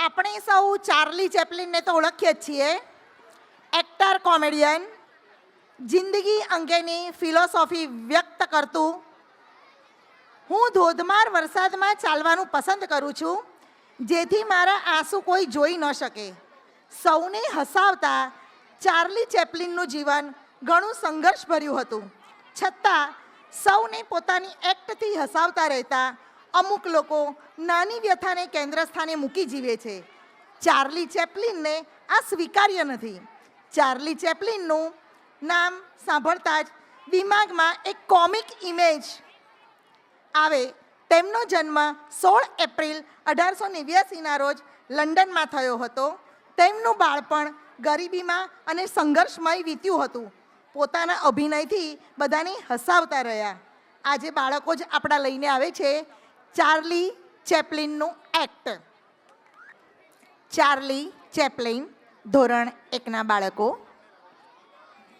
આપણે સૌ ચાર્લી ચેપ્લિનને તો ઓળખીએ જ છીએ. એક્ટર, કોમેડિયન, જિંદગી અંગેની ફિલોસોફી વ્યક્ત કરતું. હું ધોધમાર વરસાદમાં ચાલવાનું પસંદ કરું છું, જેથી મારા આંસુ કોઈ જોઈ ન શકે. સૌને હસાવતા ચાર્લી ચેપ્લિનનું જીવન ઘણું સંઘર્ષભર્યું હતું. છતાં સૌને પોતાની એક્ટથી હસાવતા રહેતા અમુક લોકો નાની વ્યથાને કેન્દ્ર સ્થાને મૂકી જીવે છે. ચાર્લી ચેપ્લિનને આ સ્વીકાર્ય નથી. ચાર્લી ચેપ્લિનનું નામ સાંભળતા જ દિમાગમાં એક કોમિક ઇમેજ આવે. તેમનો જન્મ 16 એપ્રિલ 1889ના રોજ લંડનમાં થયો હતો. તેમનું બાળપણ ગરીબીમાં અને સંઘર્ષમય વીત્યું હતું. પોતાના અભિનયથી બધાને હસાવતા રહ્યા. આજે બાળકો જ આપણા લઈને આવે છે ચાર્લી ચેપ્લિનનું એક્ટ. ચાર્લી ચેપ્લિન, ધોરણ 1ના બાળકો.